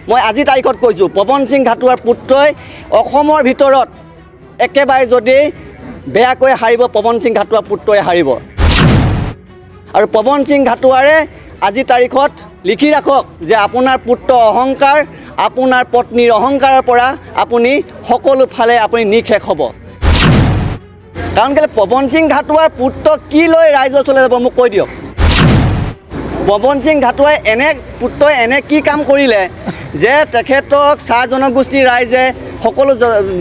মই আজি তাৰিখত কৈছোঁ পৱন সিং ঘাটোৱাৰ পুত্ৰই অসমৰ ভিতৰত একেবাৰে যদি বেয়াকৈ হাৰিব পৱন সিং ঘাটোৱাৰ পুত্ৰই হাৰিব আৰু পৱন সিং ঘাটোৱাৰে আজি তাৰিখত লিখি ৰাখক যে আপোনাৰ পুত্ৰ অহংকাৰ আপোনাৰ পত্নীৰ অহংকাৰৰ পৰা আপুনি সকলো ফালে আপুনি নিশেষ হ'ব কাৰণ কেলে পৱন সিং ঘাটোৱাৰ পুত্ৰ কি লৈ ৰাইজৰ চলে যাব মোক কৈ দিয়ক পৱন সিং ঘাটোৱাই পুত্ৰই এনে কি কাম কৰিলে যে তেখেতক চাহ জনগোষ্ঠীৰ ৰাইজে সকলো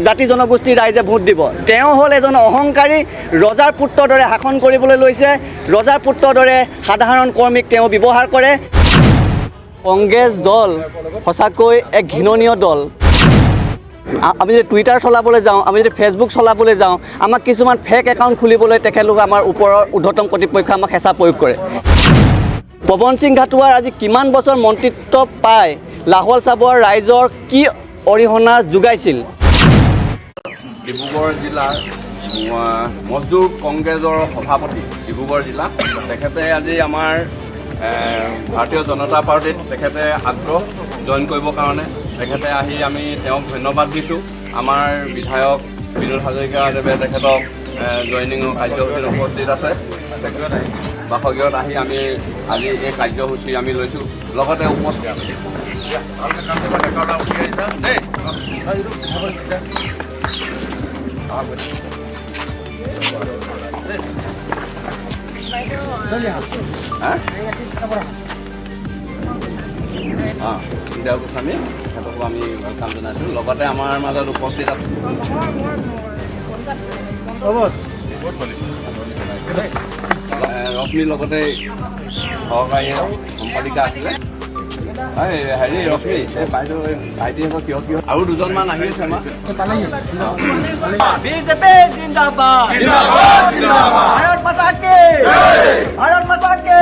জাতি জনগোষ্ঠীৰ ৰাইজে ভোট দিব তেওঁ হ'ল এজন অহংকাৰী ৰজাৰ পুত্ৰৰ দৰে শাসন কৰিবলৈ লৈছে ৰজাৰ পুত্ৰৰ দৰে সাধাৰণ কৰ্মীক তেওঁ ব্যৱহাৰ কৰে কংগ্ৰেছ দল সঁচাকৈ এক ঘৃণনীয় দল আমি যদি টুইটাৰ চলাবলৈ যাওঁ আমি যদি ফেচবুক চলাবলৈ যাওঁ আমাক কিছুমান ফেক একাউণ্ট খুলিবলৈ তেখেতলোকে আমাৰ ওপৰৰ ঊৰ্ধ্বতম কৰ্তৃপক্ষই আমাক হেঁচা প্ৰয়োগ কৰে পৱন সিং ঘাটোৱাৰ আজি কিমান বছৰ মন্ত্ৰিত্ব পাই লাহোৱাল চাবুৱাৰ ৰাইজৰ কি অৰিহণা যোগাইছিল ডিব্ৰুগড় জিলাৰ মজদুৰ কংগ্ৰেছৰ সভাপতি ডিব্ৰুগড় জিলা তেখেতে আজি আমাৰ ভাৰতীয় জনতা পাৰ্টিত তেখেতে আগ্ৰহ জইন কৰিবৰ কাৰণে তেখেতে আহি আমি তেওঁক ধন্যবাদ দিছোঁ আমাৰ বিধায়ক বিনোদ হাজৰিকাদেৱে তেখেতক জইনিং কাৰ্যসূচীত উপস্থিত আছে বাসগৃহত আহি আমি আজি এই কাৰ্যসূচী আমি লৈছোঁ লগতে উপস্থিত গোস্বামী তেখেতকো আমি ৱেলকাম জনাইছোঁ লগতে আমাৰ মাজত উপস্থিত আছে ৰশ্মিৰ লগতে সহকাৰী সম্পাদিকা আছিলে হেৰি ৰশ্মি এই বাইদেউ ভাইটিহঁতৰ কিয় কিয় আৰু দুজনমান আহি আছে আমাৰ বিজেপি জিন্দাবাদ ভাৰত মাতা কি ভাৰত মাতা কি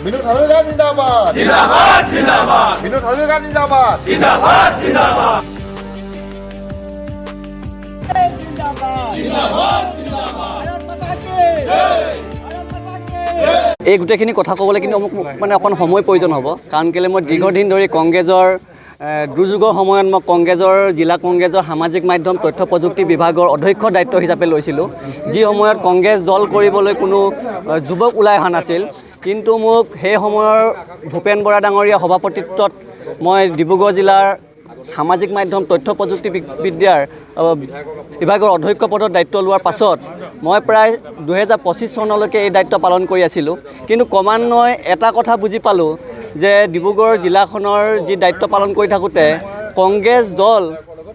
বিনোদ হাজৰিকা জিন্দাবাদ জিন্দাবাদ জিন্দাবাদ বিনোদ হাজৰিকা জিন্দাবাদ জিন্দাবাদ জিন্দাবাদ এই গোটেইখিনি কথা ক'বলৈ কিন্তু মোক মানে অকণ সময় প্ৰয়োজন হ'ব কাৰণ কেলৈ মই দীৰ্ঘদিন ধৰি কংগ্ৰেছৰ দুৰ্যোগৰ সময়ত মই কংগ্ৰেছৰ জিলা কংগ্ৰেছৰ সামাজিক মাধ্যম তথ্য প্ৰযুক্তি বিভাগৰ অধ্যক্ষ দায়িত্ব হিচাপে লৈছিলোঁ যি সময়ত কংগ্ৰেছ দল কৰিবলৈ কোনো যুৱক ওলাই অহা নাছিল কিন্তু মোক সেই সময়ৰ ভূপেন বৰা ডাঙৰীয়া সভাপতিত্বত মই ডিব্ৰুগড় জিলাৰ সামাজিক মাধ্যম তথ্য প্ৰযুক্তি বিদ্যাৰ বিভাগৰ অধ্যক্ষ পদত দায়িত্ব লোৱাৰ পাছত মই প্ৰায় 2025 চনলৈকে এই দায়িত্ব পালন কৰি আছিলোঁ কিন্তু ক্ৰমান্বয়ে এটা কথা বুজি পালোঁ যে ডিব্ৰুগড় জিলাখনৰ যি দায়িত্ব পালন কৰি থাকোঁতে কংগ্ৰেছ দল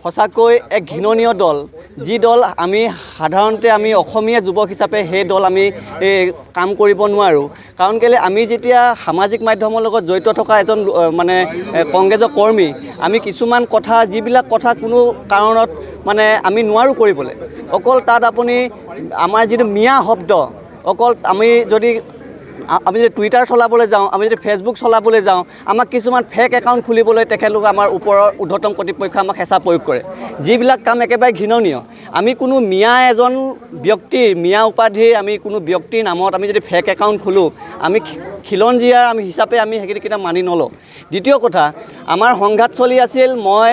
সঁচাকৈ এক ঘৃণনীয় দল যি দল আমি সাধাৰণতে আমি অসমীয়া যুৱক হিচাপে সেই দল আমি কাম কৰিব নোৱাৰোঁ কাৰণ কেলৈ আমি যেতিয়া সামাজিক মাধ্যমৰ লগত জড়িত থকা এজন মানে কংগ্ৰেছৰ কৰ্মী আমি কিছুমান কথা যিবিলাক কথা কোনো কাৰণত মানে আমি নোৱাৰোঁ কৰিবলৈ অকল তাত আপুনি আমাৰ যিটো মিয়া শব্দ অকল আমি যদি টুইটাৰ চলাবলৈ যাওঁ আমি যদি ফেচবুক চলাবলৈ যাওঁ আমাক কিছুমান ফেক একাউণ্ট খুলিবলৈ তেখেতলোকে আমাৰ ওপৰৰ ঊৰ্ধ্বতম কৰ্তৃপক্ষই আমাক হেঁচা প্ৰয়োগ কৰে যিবিলাক কাম একেবাৰে ঘৃণনীয় আমি কোনো মিয়া এজন ব্যক্তিৰ মিয়া উপাধিৰ আমি কোনো ব্যক্তিৰ নামত আমি যদি ফেক একাউণ্ট খোলোঁ আমি খিলঞ্জীয়াৰ আমি হিচাপে আমি সেইকেইটা মানি নলওঁ দ্বিতীয় কথা আমাৰ সংঘাত চলি আছিল মই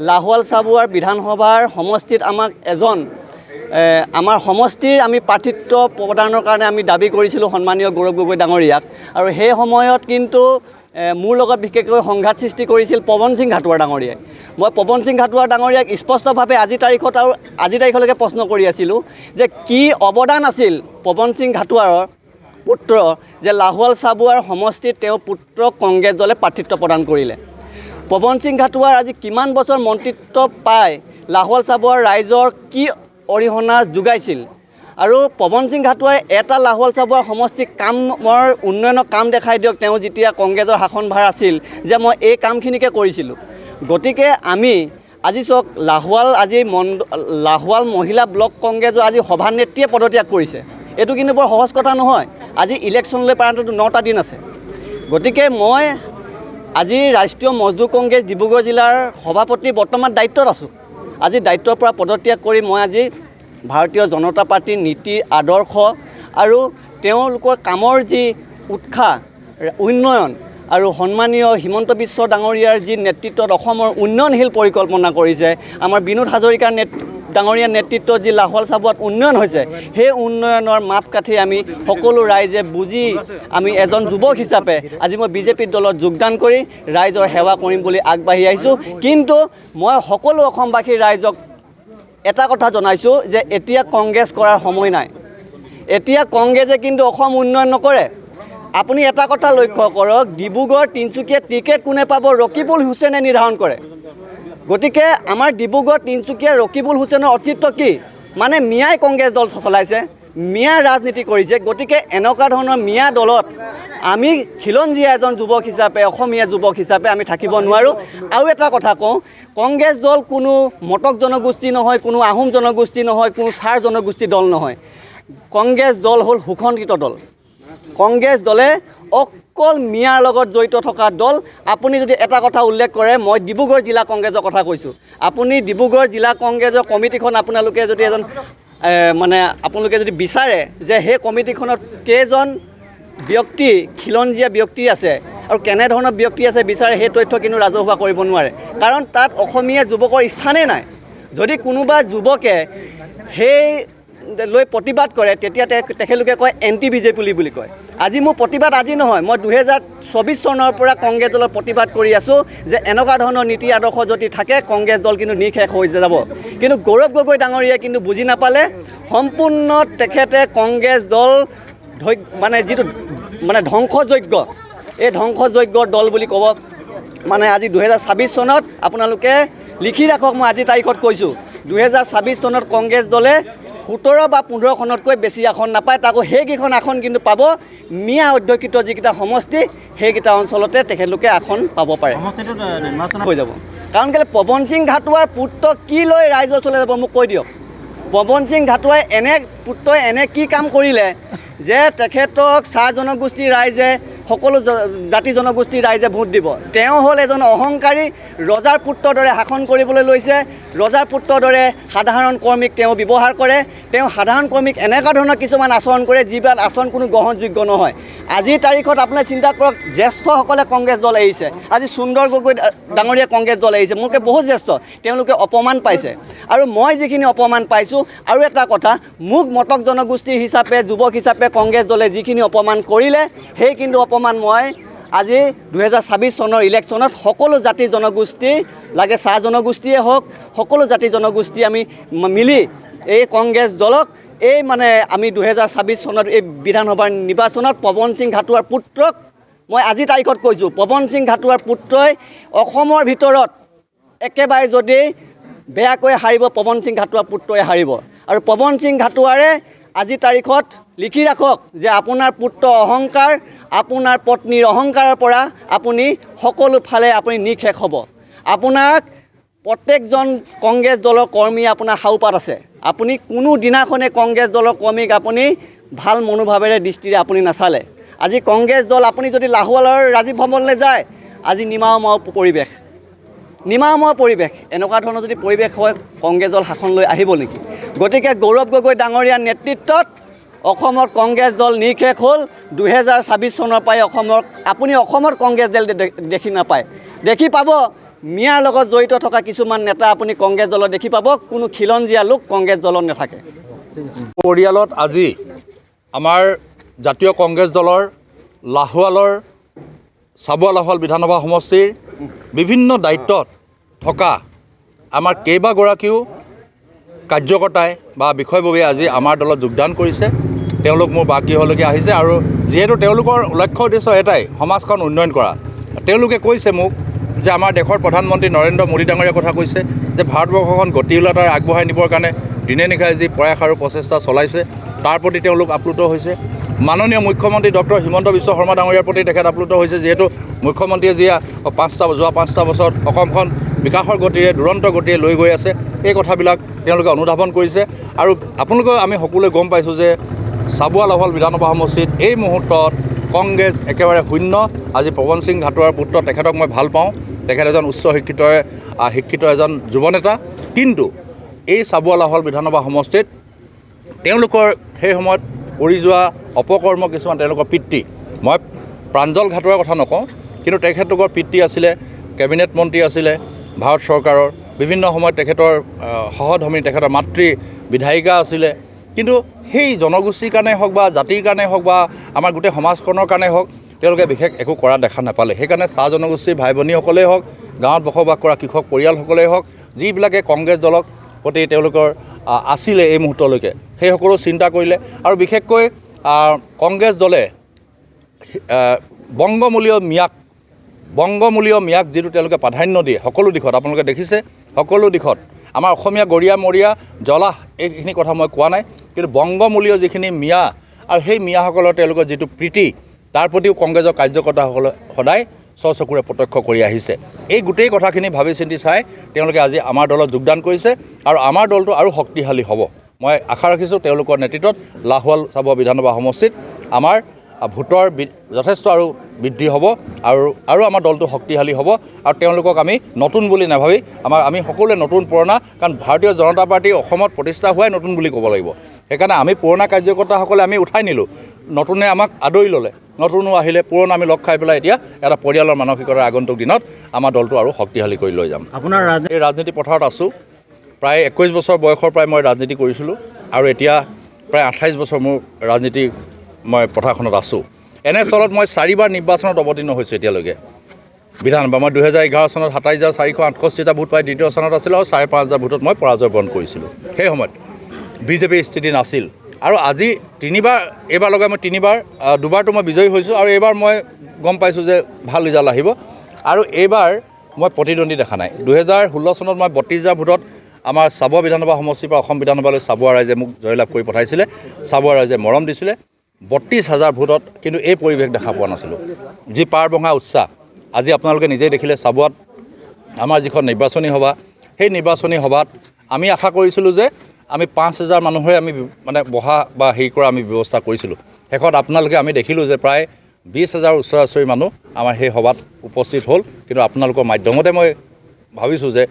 লাহোৱাল চাবুৱাৰ বিধানসভাৰ সমষ্টিত আমাক এজন আমাৰ সমষ্টিৰ আমি প্ৰাৰ্থিত্ব প্ৰদানৰ কাৰণে আমি দাবী কৰিছিলোঁ সন্মানীয় গৌৰৱ গগৈ ডাঙৰীয়াক আৰু সেই সময়ত কিন্তু মোৰ লগত বিশেষকৈ সংঘাত সৃষ্টি কৰিছিল পৱন সিং ঘাটোৱাৰ ডাঙৰীয়াই মই পৱন সিং ঘাটোৱাৰ ডাঙৰীয়াক স্পষ্টভাৱে আজি তাৰিখলৈকে প্ৰশ্ন কৰি আছিলোঁ যে কি অৱদান আছিল পৱন সিং ঘাটোৱাৰৰ পুত্ৰ যে লাহোৱাল চাবুৱাৰ সমষ্টিত তেওঁ পুত্ৰক কংগ্ৰেছ দলে প্ৰাৰ্থিত্ব প্ৰদান কৰিলে পৱন সিং ঘাটোৱাৰ আজি কিমান বছৰ মন্ত্ৰিত্ব পাই লাহোৱাল চাবুৱাৰ ৰাইজৰ কি অৰিহণা যোগাইছিল আৰু পৱন সিং ঘাটোৱাই এটা লাহোৱাল চাবুৱাৰ সমষ্টিক কামৰ উন্নয়নৰ কাম দেখাই দিয়ক তেওঁ যেতিয়া কংগ্ৰেছৰ শাসনভাৰ আছিল যে মই এই কামখিনিকে কৰিছিলোঁ গতিকে আমি আজি চাওক লাহোৱাল মহিলা ব্লক কংগ্ৰেছৰ আজি সভানেত্ৰীয়ে পদত্যাগ কৰিছে এইটো কিন্তু বৰ সহজ কথা নহয় আজি ইলেকশ্যনলৈ প্ৰায়তো 9টা দিন আছে গতিকে মই আজি ৰাষ্ট্ৰীয় মজদুৰ কংগ্ৰেছ ডিব্ৰুগড় জিলাৰ সভাপতি বৰ্তমান দায়িত্বত আছোঁ আজি দায়িত্বৰ পৰা পদত্যাগ কৰি মই আজি ভাৰতীয় জনতা পাৰ্টীৰ নীতি আদৰ্শ আৰু তেওঁলোকৰ কামৰ যি উৎসাহ উন্নয়ন আৰু সন্মানীয় হিমন্ত বিশ্ব ডাঙৰীয়াৰ যি নেতৃত্বত অসমৰ উন্নয়নশীল পৰিকল্পনা কৰিছে, আমাৰ বিনোদ হাজৰিকাৰ ডাঙৰীয়াৰ নেতৃত্বত যি লাহোৱাল চাবুৱাত উন্নয়ন হৈছে, সেই উন্নয়নৰ মাপকাঠি আমি সকলো ৰাইজে বুজি আমি এজন যুৱক হিচাপে আজি মই বিজেপি দলত যোগদান কৰি ৰাইজৰ সেৱা কৰিম বুলি আগবাঢ়ি আহিছোঁ। কিন্তু মই সকলো অসমবাসী ৰাইজক এটা কথা জনাইছোঁ যে এতিয়া কংগ্ৰেছ কৰাৰ সময় নাই। এতিয়া কংগ্ৰেছে কিন্তু অসম উন্নয়ন নকৰে। আপুনি এটা কথা লক্ষ্য কৰক, ডিব্ৰুগড় তিনিচুকীয়া টিকেট কোনে পাব ৰকিবুল হুছেইনে নিৰ্ধাৰণ কৰে। গতিকে আমাৰ ডিব্ৰুগড় তিনিচুকীয়া ৰকিবুল হুছেইনৰ অস্তিত্ব কি? মানে মিয়াই কংগ্ৰেছ দল চলাইছে, মিয়া ৰাজনীতি কৰিছে। গতিকে এনেকুৱা ধৰণৰ মিয়া দলত আমি খিলঞ্জীয়া এজন যুৱক হিচাপে, অসমীয়া যুৱক হিচাপে আমি থাকিব নোৱাৰোঁ। আৰু এটা কথা কওঁ, কংগ্ৰেছ দল কোনো মটক জনগোষ্ঠী নহয়, কোনো আহোম জনগোষ্ঠী নহয়, কোনো চাৰ জনগোষ্ঠী দল নহয়। কংগ্ৰেছ দল হ'ল শোষণকৃত দল। কংগ্ৰেছ দলে অকল মিয়াৰ লগত জড়িত থকা দল। আপুনি যদি এটা কথা উল্লেখ কৰে, মই ডিব্ৰুগড় জিলা কংগ্ৰেছৰ কথা কৈছোঁ, আপুনি ডিব্ৰুগড় জিলা কংগ্ৰেছৰ কমিটিখন আপোনালোকে যদি এজন আপোনালোকে যদি বিচাৰে যে সেই কমিটিখনত কেইজন ব্যক্তি খিলঞ্জীয়া ব্যক্তি আছে আৰু কেনেধৰণৰ ব্যক্তি আছে বিচাৰে, সেই তথ্য কিন্তু ৰাজহুৱা কৰিব নোৱাৰে। কাৰণ তাত অসমীয়া যুৱকৰ স্থানেই নাই। যদি কোনোবা যুৱকে সেই লৈ প্ৰতিবাদ কৰে, তেতিয়া তেখেতলোকে কয় এণ্টি বিজেপি বুলি কয়। আজি মোৰ প্ৰতিবাদ আজি নহয়, মই 2024 চনৰ পৰা কংগ্ৰেছ দলত প্ৰতিবাদ কৰি আছোঁ যে এনেকুৱা ধৰণৰ নীতি আদৰ্শ যদি থাকে কংগ্ৰেছ দল কিন্তু নিঃশেষ হৈ যাব। কিন্তু গৌৰৱ গগৈ ডাঙৰীয়াই কিন্তু বুজি নাপালে। সম্পূৰ্ণ তেখেতে কংগ্ৰেছ দল যিটো ধ্বংসযজ্ঞ, এই ধ্বংসযজ্ঞৰ দল বুলি ক'ব। আজি 2024 চনত আপোনালোকে লিখি ৰাখক, মই আজি তাৰিখত কৈছোঁ, 2024 চনত কংগ্ৰেছ দলে 17 বা 15খনতকৈ বেছি আসন নাপায়। তাকো সেইকেইখন আসন কিন্তু পাব মিয়া অধ্যুষিত যিকেইটা সমষ্টি, সেইকেইটা অঞ্চলতে তেখেতলোকে আসন পাব পাৰে, হৈ যাব। কাৰণ কেলৈ পৱন সিং ঘাটোৱাৰ পুত্ৰ কি লৈ ৰাইজৰ ওচৰলৈ যাব মোক কৈ দিয়ক। পৱন সিং ঘাটোৱাই পুত্ৰই এনে কি কাম কৰিলে যে তেখেতক চাহ জনগোষ্ঠীৰ ৰাইজে, সকলো জাতি জনগোষ্ঠীৰ ৰাইজে ভোট দিব। তেওঁ হ'ল এজন অহংকাৰী, ৰজাৰ পুত্ৰৰ দৰে শাসন কৰিবলৈ লৈছে। ৰজাৰ পুত্ৰৰ দৰে সাধাৰণ কৰ্মীক তেওঁ ব্যৱহাৰ কৰে। তেওঁ সাধাৰণ কৰ্মীক এনেকুৱা ধৰণৰ কিছুমান আচৰণ কৰে যিবিলাক আচৰণ কোনো গ্ৰহণযোগ্য নহয়। আজিৰ তাৰিখত আপোনালোকে চিন্তা কৰক, জ্যেষ্ঠসকলে কংগ্ৰেছ দল এৰিছে। আজি সুন্দৰ গগৈ ডাঙৰীয়া কংগ্ৰেছ দল এৰিছে, মোতকৈ বহুত জ্যেষ্ঠ। তেওঁলোকে অপমান পাইছে আৰু মই যিখিনি অপমান পাইছোঁ। আৰু এটা কথা, মোক মটক জনগোষ্ঠী হিচাপে, যুৱক হিচাপে কংগ্ৰেছ দলে যিখিনি অপমান কৰিলে, সেই কিন্তু অপমান মই আজি 2024 চনৰ ইলেকশ্যনত সকলো জাতি জনগোষ্ঠী, লাগে চাহ জনগোষ্ঠীয়ে হওক, সকলো জাতি জনগোষ্ঠী আমি মিলি এই কংগ্ৰেছ দলক আমি 2024 চনত এই বিধানসভাৰ নিৰ্বাচনত পৱন সিং ঘাটোৱাৰ পুত্ৰক, মই আজি তাৰিখত কৈছোঁ, পৱন সিং ঘাটোৱাৰ পুত্ৰই অসমৰ ভিতৰত একেবাৰে যদি বেয়াকৈ হাৰিব, পৱন সিং ঘাটোৱাৰ পুত্ৰই হাৰিব। আৰু পৱন সিং ঘাটোৱাৰে আজি তাৰিখত লিখি ৰাখক যে আপোনাৰ পুত্ৰ অহংকাৰ, আপোনাৰ পত্নীৰ অহংকাৰৰ পৰা আপুনি সকলো ফালে আপুনি নিঃশেষ হ'ব। আপোনাক প্ৰত্যেকজন কংগ্ৰেছ দলৰ কৰ্মী আপোনাৰ হাওপাত আছে। আপুনি কোনো দিনাখনে কংগ্ৰেছ দলৰ কৰ্মীক আপুনি ভাল মনোভাৱেৰে দৃষ্টিৰে আপুনি নাচালে। আজি কংগ্ৰেছ দল, আপুনি যদি লাহোৱালৰ ৰাজীৱ ভৱনলৈ যায়, আজি নিমাওমাও পৰিৱেশ, এনেকুৱা ধৰণৰ যদি পৰিৱেশ হয়, কংগ্ৰেছ দল শাসন লৈ আহিব নেকি? গতিকে গৌৰৱ গগৈ ডাঙৰীয়াৰ নেতৃত্বত অসমত কংগ্ৰেছ দল নিঃশেষ হ'ল। 2024 চনৰ পৰাই আপুনি অসমত কংগ্ৰেছ দল দেখি নাপায়। দেখি পাব মিয়াৰ লগত জড়িত থকা কিছুমান নেতা আপুনি কংগ্ৰেছ দলত দেখি পাব, কোনো খিলঞ্জীয়া লোক কংগ্ৰেছ দলত নাথাকে। পৰিয়ালত আজি আমাৰ জাতীয় কংগ্ৰেছ দলৰ লাহোৱালৰ চাবুৱা লাহোৱাল বিধানসভা সমষ্টিৰ বিভিন্ন দায়িত্বত থকা আমাৰ কেইবাগৰাকীও কাৰ্যকৰ্তাই বা বিষয়ববীয়াই আজি আমাৰ দলত যোগদান কৰিছে। তেওঁলোক মোৰ বাকীহলৈকে আহিছে আৰু যিহেতু তেওঁলোকৰ লক্ষ্য উদ্দেশ্য এটাই, সমাজখন উন্নয়ন কৰা। তেওঁলোকে কৈছে মোক যে আমাৰ দেশৰ প্ৰধানমন্ত্ৰী নৰেন্দ্ৰ মোদী ডাঙৰীয়াৰ কথা কৈছে যে ভাৰতবৰ্ষখন গতিশীলতাৰ আগবঢ়াই নিবৰ কাৰণে দিনে নিশাই যি প্ৰয়াস আৰু প্ৰচেষ্টা চলাইছে, তাৰ প্ৰতি তেওঁলোক আপ্লুত হৈছে। মাননীয় মুখ্যমন্ত্ৰী ডক্টৰ হিমন্ত বিশ্ব শৰ্মা ডাঙৰীয়াৰ প্ৰতি তেখেত আপ্লুত হৈছে, যিহেতু মুখ্যমন্ত্ৰীয়ে যোৱা 5টা বছৰত অসমখন বিকাশৰ গতিৰে, দুৰন্ত গতিৰে লৈ গৈ আছে। এই কথাবিলাক তেওঁলোকে অনুধাৱন কৰিছে। আৰু আপোনালোকেও আমি সকলোৱে গম পাইছোঁ যে চাবুৱা লাহোৱাল বিধানসভা সমষ্টিত এই মুহূৰ্তত কংগ্ৰেছ একেবাৰে শূন্য। আজি পৱন সিং ঘাটোৱাৰ পুত্ৰ, তেখেতক মই ভাল পাওঁ, তেখেত এজন উচ্চ শিক্ষিত এজন যুৱনেতা। কিন্তু এই চাবুৱা লাহোৱাল বিধানসভা সমষ্টিত তেওঁলোকৰ সেই সময়ত কৰি যোৱা অপকৰ্ম কিছুমান, তেওঁলোকৰ পিতৃ, মই প্ৰাঞ্জল ঘাটোৱাৰ কথা নকওঁ, কিন্তু তেখেতলোকৰ পিতৃ আছিলে কেবিনেট মন্ত্ৰী আছিলে ভাৰত চৰকাৰৰ বিভিন্ন সময়ত তেখেতৰ সহধৰ্মিনী তেখেতৰ মাতৃ বিধায়িকা আছিলে কিন্তু সেই জনগোষ্ঠীৰ কাৰণে হওক বা জাতিৰ কাৰণে হওক বা আমাৰ গোটেই সমাজখনৰ কাৰণে হওক তেওঁলোকে বিশেষ একো কৰা দেখা নাপালে সেইকাৰণে চাহ জনগোষ্ঠীৰ ভাই ভনীসকলেই হওক গাঁৱত বসবাস কৰা কৃষক পৰিয়ালসকলেই হওক যিবিলাকে কংগ্ৰেছ দলক প্ৰতি তেওঁলোকৰ আছিলে এই মুহূৰ্তলৈকে সেই সকলো চিন্তা কৰিলে আৰু বিশেষকৈ কংগ্ৰেছ দলে বংগমূলীয় ম্যাক যিটো তেওঁলোকে প্ৰাধান্য দিয়ে সকলো দিশত আপোনালোকে দেখিছে সকলো দিশত আমাৰ অসমীয়া গৰিয়া মৰিয়া জলাহ এইখিনি কথা মই কোৱা নাই কিন্তু বংগমূলীয় যিখিনি মিয়া আৰু সেই মিয়াসকলৰ তেওঁলোকৰ যিটো প্ৰীতি তাৰ প্ৰতিও কংগ্ৰেছৰ কাৰ্যকৰ্তাসকলে সদায় চকুৰে প্ৰত্যক্ষ কৰি আহিছে এই গোটেই কথাখিনি ভাবি চিন্তি চাই তেওঁলোকে আজি আমাৰ দলত যোগদান কৰিছে আৰু আমাৰ দলটো আৰু শক্তিশালী হ'ব মই আশা ৰাখিছোঁ তেওঁলোকৰ নেতৃত্বত লাহোৱাল চাবুৱা বিধানসভা সমষ্টিত আমাৰ ভোটৰ যথেষ্ট আৰু বৃদ্ধি হ'ব আৰু আমাৰ দলটো শক্তিশালী হ'ব আৰু তেওঁলোকক আমি নতুন বুলি নাভাবি আমি সকলোৱে নতুন পুৰণা কাৰণ ভাৰতীয় জনতা পাৰ্টি অসমত প্ৰতিষ্ঠা হোৱাই নতুন বুলি ক'ব লাগিব সেইকাৰণে আমি পুৰণা কাৰ্যকৰ্তাসকলে আমি উঠাই নিলোঁ নতুনে আমাক আদৰি ল'লে নতুনো আহিলে পুৰণা আমি লগ খাই পেলাই এতিয়া এটা পৰিয়ালৰ মানসিকতাৰ আগন্তুক দিনত আমাৰ দলটো আৰু শক্তিশালী কৰি লৈ যাম আপোনাৰ এই ৰাজনীতি পথাৰত আছোঁ প্ৰায় 21 বছৰ বয়সৰ পৰাই মই ৰাজনীতি কৰিছিলোঁ আৰু এতিয়া প্ৰায় 28 বছৰ মোৰ ৰাজনীতি মই পথাৰখনত আছোঁ এনেস্থলত মই 4বাৰ নিৰ্বাচনত অৱতীৰ্ণ হৈছোঁ এতিয়ালৈকে বিধানসভা মই 2011 চনত 27,468টা ভোট পাই দ্বিতীয় স্থানত আছিলোঁ আৰু 5,500 ভোটত মই পৰাজয় বৰণ কৰিছিলোঁ সেই সময়ত বিজেপিৰ স্থিতি নাছিল আৰু আজি এইবাৰ লগাই মই দুবাৰটো মই বিজয়ী হৈছোঁ আৰু এইবাৰ মই গম পাইছোঁ যে ভাল ৰিজাল্ট আহিব আৰু এইবাৰ মই প্ৰতিদ্বন্দ্বী দেখা নাই 2016 চনত মই 32,000 ভোটত আমাৰ চাবুৱা বিধানসভা সমষ্টিৰ পৰা অসম বিধানসভালৈ চাবুৱা ৰাইজে মোক জয়লাভ কৰি পঠাইছিলে চাবুৱা ৰাইজে মৰম দিছিলে 32,000 ভোটত কিন্তু এই পৰিৱেশ দেখা পোৱা নাছিলোঁ যি পাৰ ভঙা উৎসাহ আজি আপোনালোকে নিজেই দেখিলে চাবুৱাত আমাৰ যিখন নিৰ্বাচনী সভা সেই নিৰ্বাচনী সভাত আমি আশা কৰিছিলোঁ যে আমি 5,000 মানুহে আমি মানে বহা বা হেৰি কৰা আমি ব্যৱস্থা কৰিছিলোঁ শেষত আপোনালোকে আমি দেখিলোঁ যে প্ৰায় 20,000 ওচৰা-ওচৰি মানুহ আমাৰ সেই সভাত উপস্থিত হ'ল কিন্তু আপোনালোকৰ মাধ্যমতে মই ভাবিছোঁ যে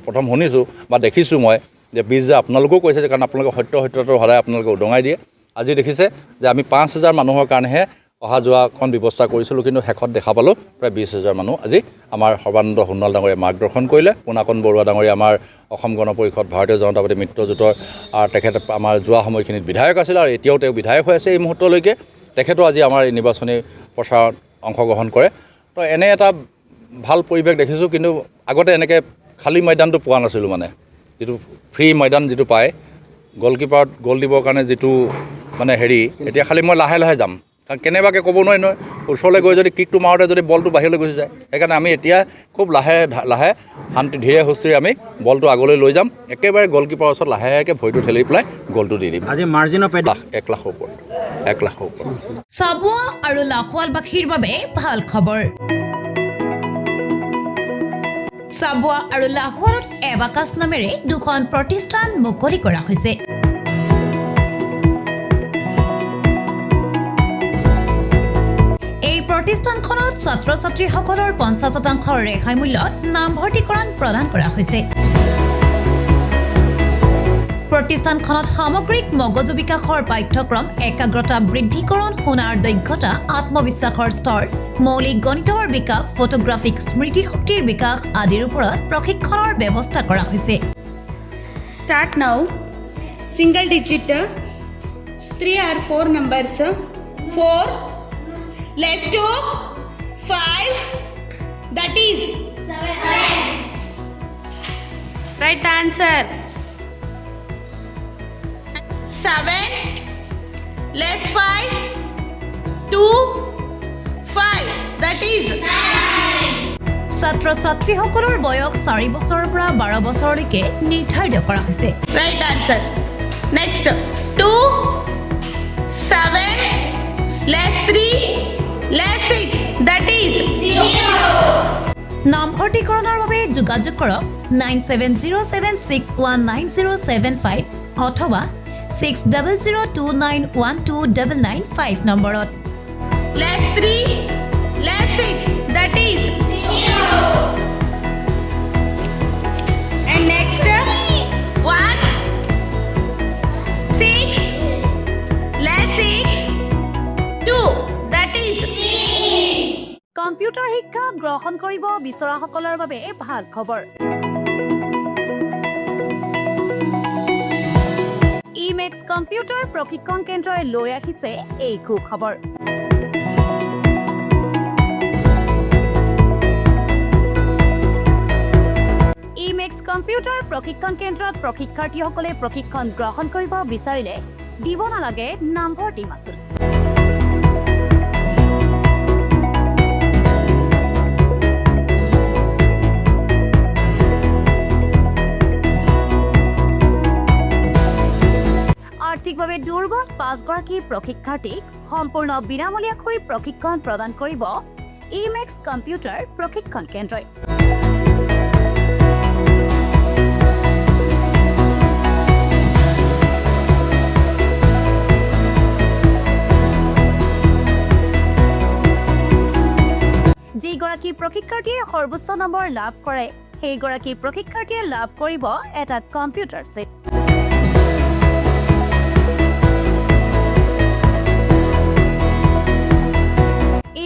প্ৰথম শুনিছোঁ বা দেখিছোঁ মই যে 20,000 আপোনালোকেও কৈছে যে কাৰণ আপোনালোকে সত্যটো সদায় আপোনালোকে উদঙাই দিয়ে আজি দেখিছে যে আমি 5,000 মানুহৰ কাৰণেহে অহা যোৱাখন ব্যৱস্থা কৰিছিলোঁ কিন্তু শেষত দেখা পালোঁ প্ৰায় 20,000 মানুহ আজি আমাৰ সৰ্বানন্দ সোণোৱাল ডাঙৰীয়াই মাৰ্গদৰ্শন কৰিলে পুনাকন বৰুৱা ডাঙৰীয়া আমাৰ অসম গণ পৰিষদ ভাৰতীয় জনতা পাৰ্টি মিত্ৰজোঁটৰ তেখেতে আমাৰ যোৱা সময়খিনিত বিধায়ক আছিল আৰু এতিয়াও তেওঁ বিধায়ক হৈ আছে এই মুহূৰ্তলৈকে তেখেতো আজি আমাৰ এই নিৰ্বাচনী প্ৰচাৰত অংশগ্ৰহণ কৰে তো এনে এটা ভাল পৰিৱেশ দেখিছোঁ কিন্তু আগতে এনেকৈ খালী ময়দানটো পোৱা নাছিলোঁ মানে যিটো ফ্ৰী ময়দান যিটো পায় গলকিপাৰত গ'ল দিবৰ কাৰণে যিটো মানে হেৰি এতিয়া খালি মই লাহে লাহে যাম কাৰণ কেনেবাকৈ ক'ব নোৱাৰি নহয় ওচৰলৈ গৈ যদি কিকটো মাৰোঁতে যদি বলটো বাহিৰলৈ গুচি যায় সেইকাৰণে আমি এতিয়া খুব লাহে লাহে ধীৰে সুস্থিৰে আমি বলটো আগলৈ লৈ যাম একেবাৰে গলকিপাৰৰ ওচৰত লাহেকৈ ভৰিটো ঠেলি পেলাই গলটো দি দিম আজি মাৰ্জিন অফ 1 লাখৰ ওপৰত 1 লাখৰ ওপৰত চাবুৱা আৰু লাহোৱালবাসীৰ বাবে ভাল খবৰ চাবুৱা আৰু লাহোৱালত এবাকাছ নামেৰে দুখন প্ৰতিষ্ঠান মুকলি কৰা হৈছে এই প্ৰতিষ্ঠানখনত ছাত্ৰ ছাত্ৰীসকলৰ 50% ৰেহাই মূল্যত নামভৰ্তিকৰণ প্ৰদান কৰা হৈছে প্ৰতিষ্ঠানখনত সামগ্ৰিক মগজু বিকাশৰ পাঠ্যক্ৰম একাগ্ৰতা বৃদ্ধিকৰণ শুনাৰ দক্ষতা আত্মবিশ্বাসৰ স্তৰ মৌলিক গণিতৰ বিকাশ ফটোগ্ৰাফিক স্মৃতিশক্তিৰ বিকাশ আদিৰ ওপৰত প্ৰশিক্ষণৰ ব্যৱস্থা কৰা হৈছে Start now. Single digit 3 or 4 numbers 4 less 2 5 that is 7 right answer 7 less 5 2 5 that is 9 ছাত্ৰ ছাত্ৰীসকলৰ বয়স 4 বছৰৰ পৰা 12 বছৰলৈকে নিৰ্ধাৰিত কৰা হৈছে right answer next 2 7 less 3 less 6 that is 0 নামভৰ্তিকৰণৰ বাবে যোগাযোগ কৰক 9707619075 অথবা 6002912995 নম্বৰত less 3 less 6 that is 0 and next 1 6 less 6 2 that is 3 computer শিক্ষা গ্ৰহণ কৰিব বিচৰাসকলৰ বাবে ভাল খবৰ। ইমেক্স কম্পিউটাৰ প্ৰশিক্ষণ কেন্দ্ৰই লৈ আহিছে এই সুখবৰ। ইমেক্স কম্পিউটাৰ প্ৰশিক্ষণ কেন্দ্ৰত প্ৰশিক্ষাৰ্থীসকলে প্ৰশিক্ষণ গ্ৰহণ কৰিব বিচাৰিলে দিব নালাগে নামভৰ্তি মাচুল। আৰ্থিকভাৱে দুৰ্বল 5 গৰাকী প্ৰশিক্ষাৰ্থীক সম্পূৰ্ণ বিনামূলীয়াকৈ প্ৰশিক্ষণ প্ৰদান কৰিব ইমেক্স কম্পিউটাৰ প্ৰশিক্ষণ কেন্দ্ৰই। যিগৰাকী প্ৰশিক্ষাৰ্থীয়ে সৰ্বোচ্চ নম্বৰ লাভ কৰে সেইগৰাকী প্ৰশিক্ষাৰ্থীয়ে লাভ কৰিব এটা কম্পিউটাৰ ছেট।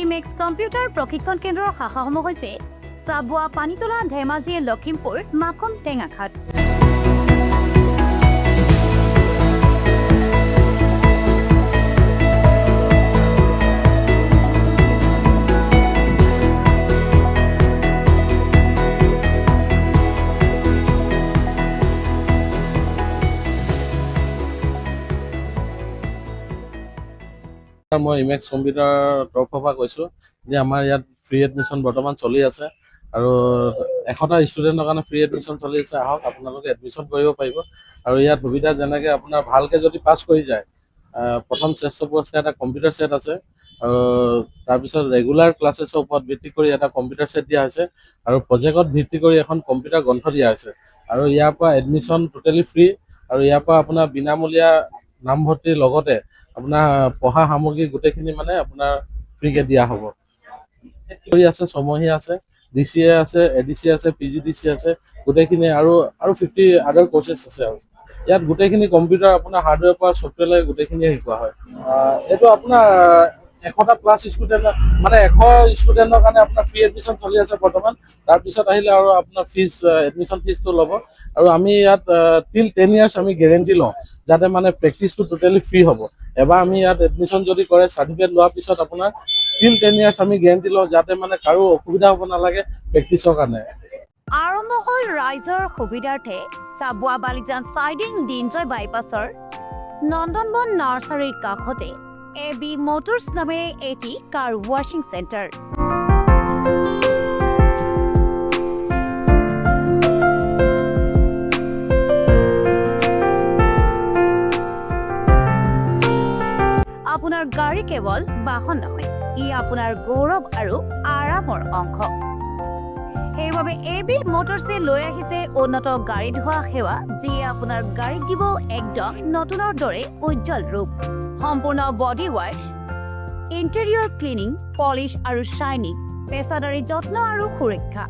ইমেক্স কম্পিউটাৰ প্ৰশিক্ষণ কেন্দ্ৰৰ শাখাসমূহ হৈছে চাবুৱা, পানীতোলা, ধেমাজি, লখিমপুৰ, মাকুম, টেঙাখাট। মই ইমেক্স কম্পিউটাৰ তৰফৰ পৰা কৈছোঁ যে আমাৰ ইয়াত ফ্ৰী এডমিশ্যন বৰ্তমান চলি আছে আৰু 100টা ষ্টুডেণ্টৰ কাৰণে ফ্ৰী এডমিশ্যন চলি আছে। আহক আপোনালোকে এডমিশ্যন কৰিব পাৰিব আৰু ইয়াত সুবিধা যেনেকৈ আপোনাৰ ভালকৈ যদি পাছ কৰি যায় প্ৰথম শ্ৰেষ্ঠ পুৰস্কাৰ এটা কম্পিউটাৰ ছেট আছে আৰু তাৰপিছত ৰেগুলাৰ ক্লাছেছৰ ওপৰত ভিত্তি কৰি এটা কম্পিউটাৰ ছেট দিয়া হৈছে আৰু প্ৰজেক্টত ভিত্তি কৰি এখন কম্পিউটাৰ গ্ৰন্থ দিয়া হৈছে আৰু ইয়াৰ পৰা এডমিশ্যন টোটেলি ফ্ৰী আৰু ইয়াৰ পৰা আপোনাৰ বিনামূলীয়া নামভৰ্তিৰ লগতে আপোনাৰ পঢ়া সামগ্ৰী গোটেইখিনি মানে আপোনাৰ ফ্ৰীকৈ দিয়া হ'ব। আছে ছমহীয়া আছে, DCA আছে, ADC আছে, PGDC আছে, গোটেইখিনি আৰু 50 আদাৰ কোৰ্চেছ আছে আৰু ইয়াত গোটেইখিনি কম্পিউটাৰ আপোনাৰ হাৰ্ডৱেৰ পৰা ছফ্টৱেৰলৈকে গোটেইখিনিয়ে শিকোৱা হয়। এইটো আপোনাৰ 100টা প্লাছ ষ্টুডেণ্ট মানে 100 ষ্টুডেণ্টৰ কাৰণে আপোনাৰ ফ্ৰী এডমিশ্যন চলি আছে বৰ্তমান। তাৰপিছত আহিলে আৰু আপোনাৰ এডমিশ্যন ফিজটো ল'ব আৰু আমি ইয়াত টিল 10 ইয়াৰ্ছ আমি গেৰেণ্টি লওঁ যাতে মানে প্ৰেক্টিচটো টোটেলি ফ্ৰী হ'ব। এবাৰ আমি ইয়াত এডমিশ্যন যদি কৰে চাৰ্টিফিকেট লোৱাৰ পিছত আপোনাৰ টিল 10 ইয়াৰ্ছ আমি গেৰেণ্টি লওঁ যাতে মানে কাৰো অসুবিধা হ'ব নালাগে প্ৰেক্টিচৰ কাৰণে। আৰম্ভ হ'ল ৰাইজৰ সুবিধাৰ্থে চাবুৱা বালিজান চাইডিং দিনজয় বাইপাছৰ নন্দনবন নাৰ্চাৰীৰ কাষতে AB মটৰ্ছ নামেৰে এটি কাৰ ৱাশ্বিং চেণ্টাৰ। আপোনাৰ গাড়ী কেৱল বাহন নহয়, ই আপোনাৰ গৌৰৱ আৰু আৰামৰ অংশ। সেইবাবে AB মটৰ্ছে লৈ আহিছে উন্নত গাড়ী ধোৱা সেৱা, যিয়ে আপোনাৰ গাড়ীক দিব একদম নতুনৰ দৰে উজ্জ্বল ৰূপ। সম্পূৰ্ণ body wash, interior cleaning, polish আৰু শ্বাইনিং, পেছাদাৰী যত্ন আৰু সুৰক্ষা।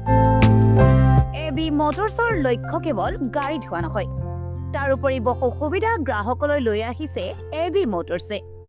AB মটৰ্ছৰ লক্ষ্য কেৱল গাড়ী ধোৱা নহয়, তাৰোপৰি বহু সুবিধা গ্ৰাহকলৈ লৈ আহিছে AB মটৰ্ছে।